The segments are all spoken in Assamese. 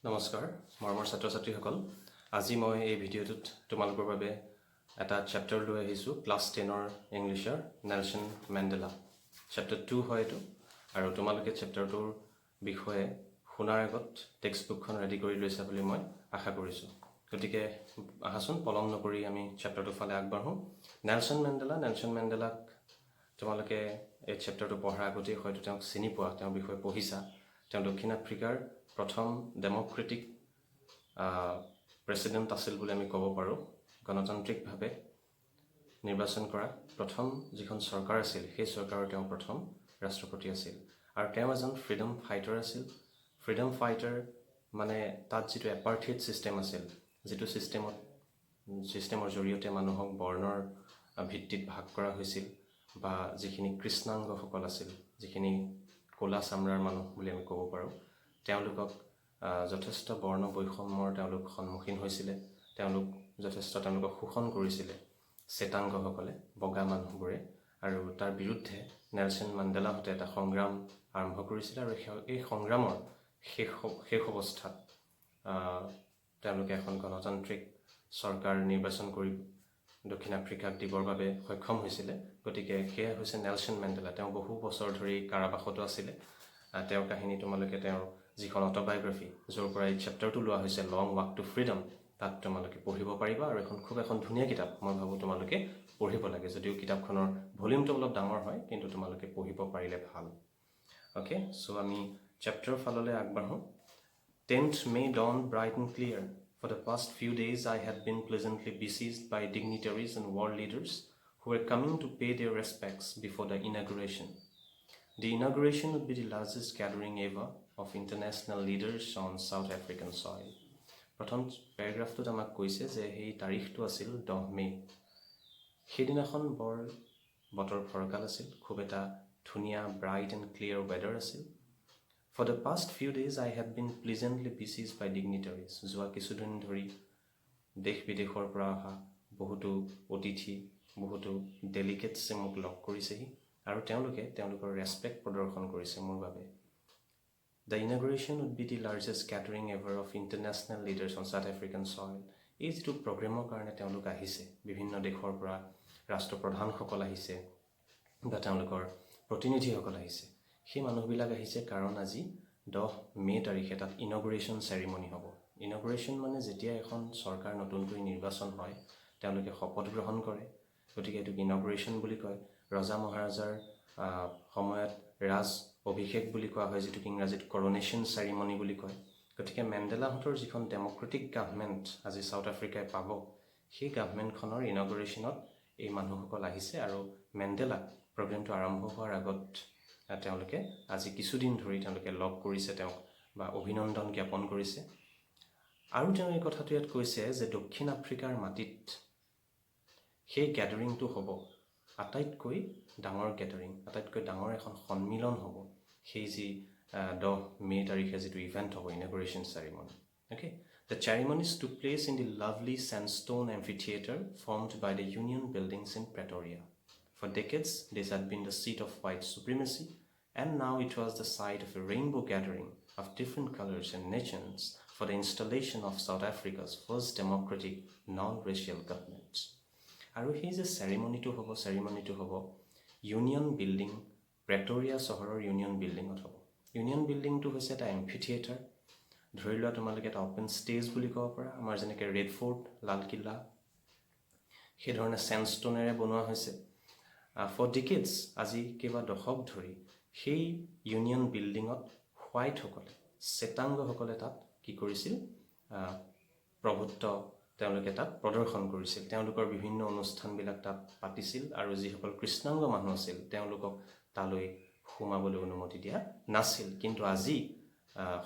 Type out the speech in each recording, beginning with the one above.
নমস্কাৰ মৰমৰ ছাত্ৰ ছাত্ৰীসকল আজি মই এই ভিডিঅ'টোত তোমালোকৰ বাবে এটা চেপ্টাৰ লৈ আহিছোঁ ক্লাছ 10ৰ ইংলিছৰ নেলছন মেণ্ডেলা চেপ্টাৰ 2 হয় এইটো আৰু তোমালোকে চেপ্টাৰটোৰ বিষয়ে শুনাৰ আগত টেক্সট বুকখন ৰেডি কৰি লৈছা বুলি মই আশা কৰিছোঁ গতিকে আহাচোন পলম নকৰি আমি চেপ্টাৰটোৰ ফালে আগবাঢ়োঁ নেলছন মেণ্ডেলাক তোমালোকে এই চেপ্টাৰটো পঢ়াৰ আগতেই হয়তো তেওঁক চিনি পোৱা তেওঁৰ বিষয়ে পঢ়িছা তেওঁ দক্ষিণ আফ্ৰিকাৰ প্ৰথম ডেম'ক্ৰেটিক প্ৰেছিডেণ্ট আছিল বুলি আমি ক'ব পাৰোঁ গণতান্ত্ৰিকভাৱে নিৰ্বাচন কৰা প্ৰথম যিখন চৰকাৰ আছিল সেই চৰকাৰৰ তেওঁ প্ৰথম ৰাষ্ট্ৰপতি আছিল আৰু তেওঁ এজন ফ্ৰীডম ফাইটাৰ আছিল ফ্ৰীডম ফাইটাৰ মানে তাত যিটো এপাৰ্থেইড ছিষ্টেম আছিল যিটো ছিষ্টেমৰ জৰিয়তে মানুহক বৰ্ণৰ ভিত্তিত ভাগ কৰা হৈছিল বা যিখিনি কৃষ্ণাংগসকল আছিল যিখিনি ক'লা চামৰাৰ মানুহ বুলি আমি ক'ব পাৰোঁ তেওঁলোকক যথেষ্ট বৰ্ণ বৈষম্যৰ তেওঁলোক সন্মুখীন হৈছিলে তেওঁলোকক শোষণ কৰিছিলে শ্বেতাংগসকলে বগা মানুহবোৰে আৰু তাৰ বিৰুদ্ধে নেলছন মেণ্ডেলাহঁতে এটা সংগ্ৰাম আৰম্ভ কৰিছিলে আৰু এই সংগ্ৰামৰ শেষ অৱস্থাত তেওঁলোকে এখন গণতান্ত্ৰিক চৰকাৰ নিৰ্বাচন কৰি দক্ষিণ আফ্ৰিকাক দিবৰ বাবে সক্ষম হৈছিলে গতিকে সেয়া হৈছে নেলছন মেণ্ডেলা তেওঁ বহু বছৰ ধৰি কাৰাবাসতো আছিলে তেওঁৰ কাহিনী তোমালোকে তেওঁৰ যিখন অট'বায়োগ্ৰাফি য'ৰ পৰা এই চেপ্টাৰটো লোৱা হৈছে লং ৱাক টু ফ্ৰীডম তাত তোমালোকে পঢ়িব পাৰিবা আৰু এখন ধুনীয়া কিতাপ মই ভাবোঁ তোমালোকে পঢ়িব লাগে যদিও কিতাপখনৰ ভলিউমটো অলপ ডাঙৰ হয় কিন্তু তোমালোকে পঢ়িব পাৰিলে ভাল অ'কে চ' আমি চেপ্টাৰৰ ফাললৈ আগবাঢ়োঁ 10th May dawned bright and clear. For the past few days I had been pleasantly besieged by dignitaries and world leaders who were coming to pay their respects before the inauguration. The inauguration would be the largest gathering ever of international leaders on South African soil. প্ৰথম পেৰাগ্ৰাফটোত আমাক কৈছে যে সেই তাৰিখটো আছিল 10 মে' সেইদিনাখন বৰ বতৰ ফৰকাল আছিল খুব এটা ধুনীয়া ব্ৰাইট এণ্ড ক্লিয়াৰ ৱেডাৰ আছিল For the past few days I had been pleasantly besieged by dignitaries. যোৱা কিছুদিন ধৰি দেশ বিদেশৰ পৰা অহা বহুতো অতিথি বহুতো ডেলিগেটছে মোক লগ কৰিছেহি আৰু তেওঁলোকৰ ৰেছপেক্ট প্ৰদৰ্শন কৰিছে মোৰ বাবে The inauguration would be the largest gathering ever of international leaders on South African soil. এই যিটো প্ৰগ্ৰেমৰ কাৰণে তেওঁলোক আহিছে বিভিন্ন দেশৰ পৰা ৰাষ্ট্ৰপ্ৰধানসকল আহিছে বা তেওঁলোকৰ প্ৰতিনিধিসকল আহিছে সেই মানুহবিলাক আহিছে কাৰণ আজি 10 মে' তাৰিখে তাত ইনগুৰেশ্যন চেৰিমনি হ'ব ইনগুৰেশ্যন মানে যেতিয়া এখন চৰকাৰ নতুনকৈ নিৰ্বাচন হয় তেওঁলোকে শপত গ্ৰহণ কৰে গতিকে এইটোক ইনগুৰেশ্যন বুলি কয় ৰজা মহাৰাজাৰ সময়ত ৰাজ অভিষেক বুলি কোৱা হয় যিটোক ইংৰাজীত কৰনেশ্যন চেৰিমনি বুলি কয় গতিকে মেণ্ডেলাহঁতৰ যিখন ডেম'ক্ৰেটিক গভৰ্ণমেণ্ট আজি চাউথ আফ্ৰিকাই পাব সেই গভৰ্ণমেণ্টখনৰ ইনগুৰেশ্যনত এই মানুহসকল আহিছে আৰু মেণ্ডেলাক প্ৰগ্ৰেমটো আৰম্ভ হোৱাৰ আগত তেওঁলোকে আজি কিছুদিন ধৰি তেওঁলোকে লগ কৰিছে তেওঁক বা অভিনন্দন জ্ঞাপন কৰিছে আৰু তেওঁ এই কথাটো ইয়াত কৈছে যে দক্ষিণ আফ্ৰিকাৰ মাটিত সেই গেডাৰিংটো হ'ব আটাইতকৈ ডাঙৰ গেডাৰিং আটাইতকৈ ডাঙৰ এখন সন্মিলন হ'ব সেই যি 10 মে' তাৰিখে যিটো ইভেণ্ট হ'ব inauguration ceremony okay The ceremonies took place in the lovely sandstone amphitheater formed by the Union buildings in Pretoria. For decades, this had been the seat of white supremacy, and now it was the site of a rainbow gathering of different colors and nations for the installation of South Africa's first democratic non-racial government. আৰু সেই যে চেৰিমনিটো হ'ব ইউনিয়ন বিল্ডিং প্ৰেটৰিয়া চহৰৰ ইউনিয়ন বিল্ডিঙত হ'ব ইউনিয়ন বিল্ডিংটো হৈছে এটা এম্ফিথিয়েটাৰ ধৰি লোৱা তোমালোকে এটা অপেন ষ্টেজ বুলি ক'ব পাৰা আমাৰ যেনেকৈ ৰেড ফৰ্ট লালকিল্লা সেইধৰণে চেণ্ডষ্টোনেৰে বনোৱা হৈছে ফৰ ডিকেডছ আজি কেইবা দশক ধৰি সেই ইউনিয়ন বিল্ডিঙত হোৱাইটসকলে শ্বেতাংগসকলে তাত কি কৰিছিল প্ৰভুত্ব তেওঁলোকে তাত প্ৰদৰ্শন কৰিছিল তেওঁলোকৰ বিভিন্ন অনুষ্ঠানবিলাক তাত পাতিছিল আৰু যিসকল কৃষ্ণাংগ মানুহ আছিল তেওঁলোকক তালৈ সোমাবলৈ অনুমতি দিয়া নাছিল কিন্তু আজি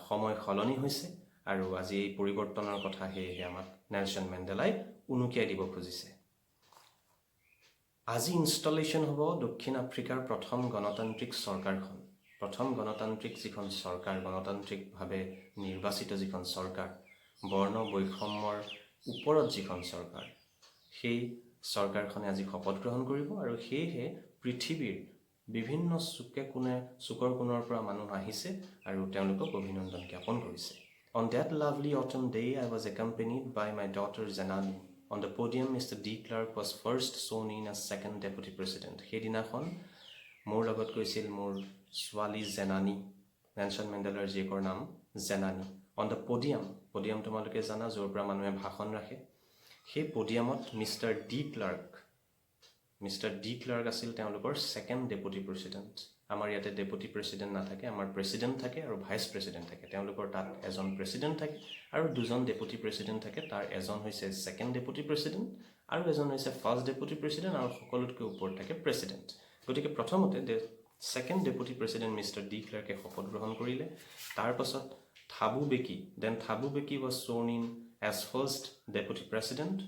সময় সলনি হৈছে আৰু আজি এই পৰিৱৰ্তনৰ কথা সেয়েহে আমাক নেলছন মেণ্ডেলাই উনুকিয়াই দিব খুজিছে আজি ইনষ্টলেশ্যন হ'ব দক্ষিণ আফ্ৰিকাৰ প্ৰথম গণতান্ত্ৰিক চৰকাৰখন প্ৰথম গণতান্ত্ৰিক যিখন চৰকাৰ গণতান্ত্ৰিকভাৱে নিৰ্বাচিত যিখন চৰকাৰ বৰ্ণ বৈষম্যৰ ওপৰত যিখন চৰকাৰ সেই চৰকাৰখনে আজি শপত গ্ৰহণ কৰিব আৰু সেয়েহে পৃথিৱীৰ বিভিন্ন চুকৰ কোণৰ পৰা মানুহ আহিছে আৰু তেওঁলোকক অভিনন্দন জ্ঞাপন কৰিছে On that lovely autumn day, I was accompanied by my daughter Zanani. On the podium, Mr. D. Clark was first sworn in as second deputy president. সেইদিনাখন মোৰ লগত কৈছিল মোৰ ছোৱালী জেনানী, নেলছন মেণ্ডেলাৰ জীয়েকৰ নাম জেনানী। অন দ্য পডিয়াম, পডিয়াম তোমালোকে জানা য'ৰ পৰা মানুহে ভাষণ ৰাখে, সেই পডিয়ামত মিষ্টাৰ ডি ক্লাৰ্ক আছিল তেওঁলোকৰ ছেকেণ্ড ডেপুটি প্ৰেচিডেণ্ট। আমাৰ ইয়াতে ডেপুটি প্ৰেচিডেণ্ট নাথাকে, আমাৰ প্ৰেচিডেণ্ট থাকে আৰু ভাইচ প্ৰেচিডেণ্ট থাকে। তেওঁলোকৰ তাত এজন প্ৰেচিডেণ্ট থাকে আৰু দুজন ডেপুটি প্ৰেচিডেণ্ট থাকে। তাৰ এজন হৈছে ছেকেণ্ড ডেপুটি প্ৰেচিডেণ্ট আৰু এজন হৈছে ফাৰ্ষ্ট ডেপুটি প্ৰেচিডেণ্ট আৰু সকলোতকৈ ওপৰত থাকে প্ৰেচিডেণ্ট। গতিকে প্ৰথমতে second deputy president mister de ক্লাৰ্কে শপত গ্ৰহণ কৰিলে। তাৰপাছত Thabo Mbeki was sworn in as first deputy president.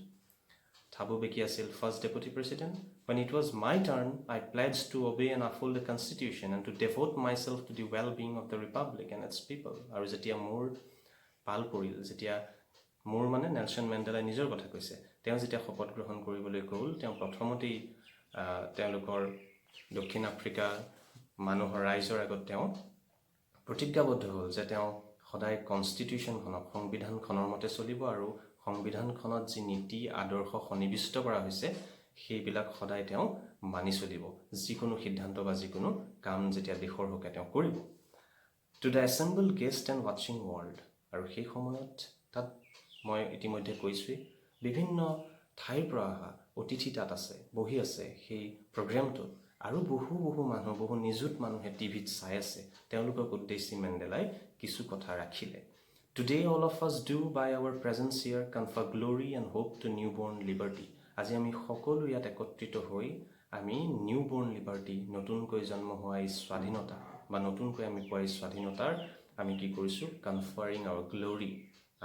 Thabo Beki আছিল first deputy president. When it was my turn, I pledged to obey and uphold the constitution and to devote myself to the well-being of the republic and its people. আৰু যেতিয়া মোৰ পাল পৰিল, যেতিয়া মোৰ মানে নেলছন মেণ্ডেলাই নিজৰ কথা কৈছে, তেওঁ যেতিয়া শপত গ্ৰহণ কৰিবলৈ গ'ল, তেওঁ প্ৰথমতেই তেওঁলোকৰ দক্ষিণ আফ্ৰিকা মানুহৰ ৰাইজৰ আগত তেওঁ প্ৰতিজ্ঞাবদ্ধ হ'ল যে তেওঁ সদায় কনষ্টিটিউশ্যনখনক, সংবিধানখনৰ মতে চলিব আৰু সংবিধানখনত যি নীতি আদৰ্শ সন্নিৱিষ্ট কৰা হৈছে সেইবিলাক সদায় তেওঁ মানি চলিব। যিকোনো সিদ্ধান্ত বা যিকোনো কাম যেতিয়া দেশৰ হকে তেওঁ কৰিব। To the assemble guest and ৱাচিং ৱৰ্ল্ড, আৰু সেই সময়ত তাত মই ইতিমধ্যে কৈছোঁৱেই বিভিন্ন ঠাইৰ পৰা অহা অতিথি তাত আছে, বহি আছে সেই প্ৰগ্ৰেমটোত, আৰু বহু মানুহ, বহু নিযুত মানুহে টিভিত চাই আছে। তেওঁলোকক উদ্দেশ্যি মেণ্ডেলাই কিছু কথা ৰাখিলে। Today all of us do by our presence here confer glory and hope to newborn liberty. আজি আমি সকলো ইয়াত একত্ৰিত হৈ আমি নিউবৰ্ণ লিবাৰ্টি, নতুনকৈ জন্ম হোৱা এই স্বাধীনতা বা নতুনকৈ আমি পোৱা এই স্বাধীনতাৰ আমি কি কৰিছোঁ, কনফাৰিং আৱাৰ গ্লৰি,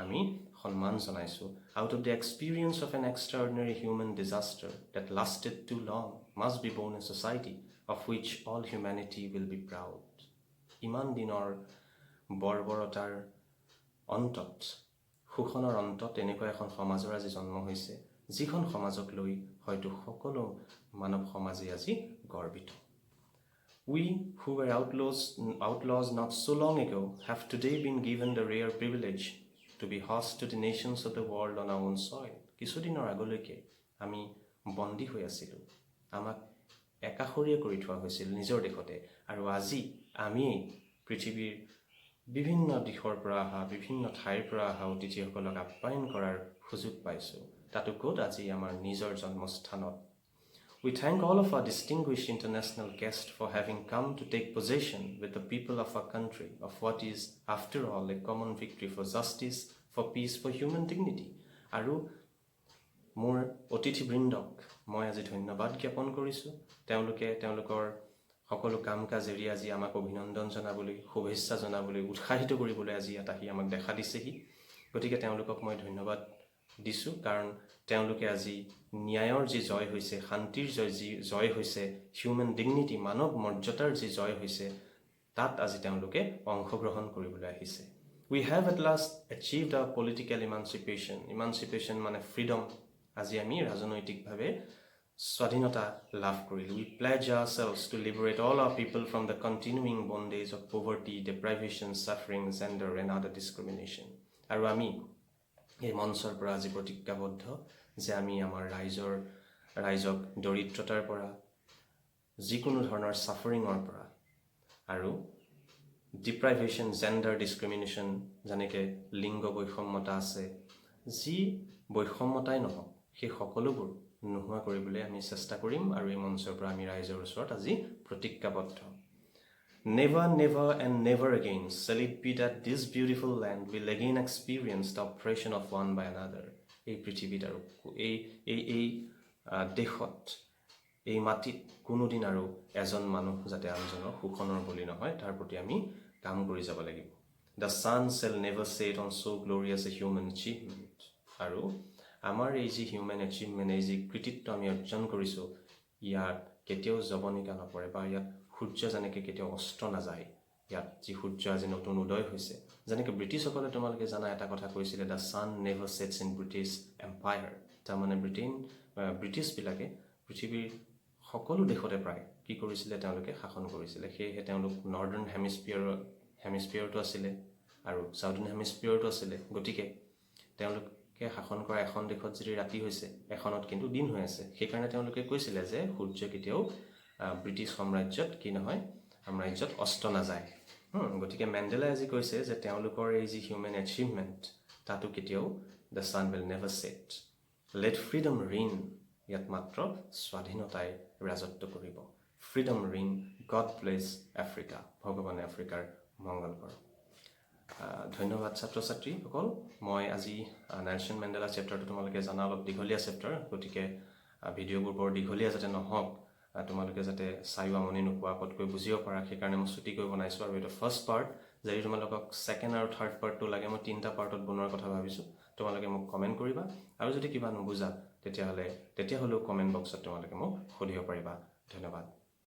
আমি সন্মান জনাইছোঁ। Out of the experience of an extraordinary human disaster that lasted too long must be born a society of which all humanity will be proud. ইমান দিনৰ বৰ্বৰতাৰ অন্তত, শোষণৰ অন্তত এনেকুৱা এখন সমাজৰ আজি জন্ম হৈছে, যিখন সমাজক লৈ হয়তো সকলো মানৱ সমাজে আজি গৰ্বিত। We who were outlaws not so long ago have today been given the rare privilege to be host to the nations of the world on our own soil. কিছুদিনৰ আগলৈকে আমি বন্দী হৈ আছিলোঁ, আমাক একাষৰীয়া কৰি থোৱা হৈছিল নিজৰ দেশতে, আৰু আজি আমি পৃথিৱীৰ বিভিন্ন দিশৰ পৰা অহা, বিভিন্ন ঠাইৰ পৰা অহা অতিথিসকলক আপ্যায়ন কৰাৰ সুযোগ পাইছোঁ, তাতো ক'ত, আজি আমাৰ নিজৰ জন্মস্থানত। We thank all of our distinguished international guests for having come to take possession with the people of our country of what is, after all, a common victory for justice, for peace, for human dignity. আৰু মোৰ অতিথিবৃন্দক মই আজি ধন্যবাদ জ্ঞাপন কৰিছোঁ। তেওঁলোকে তেওঁলোকৰ সকলো কাম কাজ এৰি আজি আমাক অভিনন্দন জনাবলৈ, শুভেচ্ছা জনাবলৈ, উৎসাহিত কৰিবলৈ আজি ইয়াত আহি আমাক দেখা দিছেহি। গতিকে তেওঁলোকক মই ধন্যবাদ দিছোঁ, কাৰণ তেওঁলোকে আজি ন্যায়ৰ যি জয় হৈছে, শান্তিৰ যি জয় হৈছে, হিউমেন ডিগনিটি, মানৱ মৰ্যাদাৰ যি জয় হৈছে, তাত আজি তেওঁলোকে অংশগ্ৰহণ কৰিবলৈ আহিছে। We have at last achieved our political emancipation. Emancipation মানে ফ্ৰীডম। আজি আমি ৰাজনৈতিকভাৱে স্বাধীনতা লাভ কৰিলোঁ। We pledge ourselves to liberate all our people from the continuing bondage of poverty, deprivation, suffering, gender and other discrimination. আৰু আমি এই মঞ্চৰ পৰা আজি প্ৰতিজ্ঞাবদ্ধ যে আমি আমাৰ ৰাইজক দৰিদ্ৰতাৰ পৰা, যিকোনো ধৰণৰ ছাফাৰিঙৰ পৰা, আৰু ডিপ্ৰাইভেশ্যন, জেণ্ডাৰ ডিছক্ৰিমিনেশ্যন, যেনেকৈ লিংগ বৈষম্যতা আছে, যি বৈষম্যতাই নহওক সেই সকলোবোৰ নোহোৱা কৰিবলৈ আমি চেষ্টা কৰিম। আৰু এই মঞ্চৰ পৰা আমি ৰাইজৰ ওচৰত আজি প্ৰতিজ্ঞাবদ্ধ। Never, never and never again shall it be that this beautiful land will again experience the oppression of one by another. এই পৃথিৱীত আৰু এই দেশত, এই মাটিত কোনোদিন আৰু এজন মানুহ যাতে আনজনৰ শোষণৰ বলি নহয়, তাৰ প্ৰতি আমি কাম কৰি যাব লাগিব। The sun shall never set on so glorious a human achievement. আৰু আমাৰ এই যি হিউমেন এচিভমেণ্ট, এই যি কৃতিত্ব আমি অৰ্জন কৰিছোঁ, ইয়াত কেতিয়াও জৱনিকা নপৰে, বা ইয়াত সূৰ্য যেনেকৈ কেতিয়াও অস্ত নাযায়। ইয়াত যি সূৰ্য আজি নতুন উদয় হৈছে, যেনেকৈ ব্ৰিটিছসকলে তোমালোকে জানা এটা কথা কৈছিলে, the sun never sets in British empire. তাৰমানে ব্ৰিটিছবিলাকে পৃথিৱীৰ সকলো দেশতে প্ৰায় কি কৰিছিলে, তেওঁলোকে শাসন কৰিছিলে। সেয়েহে তেওঁলোক নৰ্দাৰ্ণ হেমিস্ফিয়াৰতো আছিলে, আৰু চাউথাৰ্ণ হেমিস্ফিয়াৰতো আছিলে। গতিকে তেওঁলোকে শাসন কৰা এখন দেশত যদি ৰাতি হৈছে, এখনত কিন্তু দিন হৈ আছে। সেইকাৰণে তেওঁলোকে কৈছিলে যে সূৰ্য কেতিয়াও ব্ৰিটিছ সাম্ৰাজ্যত অস্ত নাযায়। গতিকে মেণ্ডেলাই আজি কৈছে যে তেওঁলোকৰ এই যি হিউমেন এচিভমেণ্ট, তাতো কেতিয়াও the sun will never set, let freedom reign, ইয়াত মাত্ৰ স্বাধীনতাই ৰাজত্ব কৰিব। Freedom reign, God bless Africa, ভগৱানে আফ্ৰিকাৰ মংগল কৰক। ধন্যবাদ ছাত্ৰ ছাত্ৰীসকল। মই আজি নেলছন মেণ্ডেলা চেপ্টাৰটো তোমালোকে জানা অলপ দীঘলীয়া চেপ্টাৰ, গতিকে ভিডিঅ'বোৰ বৰ দীঘলীয়া যাতে নহওক, তোমালোকে যাতে চাইও আমনি নোপোৱা, পটকৈ বুজিব পাৰা, সেইকাৰণে মই ছুটিকৈ বনাইছোঁ। আৰু এইটো ফাৰ্ষ্ট পাৰ্ট। যদি তোমালোকক ছেকেণ্ড আৰু থাৰ্ড পাৰ্টটো লাগে, মই 3টা পাৰ্টত বনোৱাৰ কথা ভাবিছোঁ। তোমালোকে মোক কমেণ্ট কৰিবা, আৰু যদি কিবা নুবুজা তেতিয়াহ'লেও কমেণ্ট বক্সত তোমালোকে মোক সুধিব পাৰিবা। ধন্যবাদ।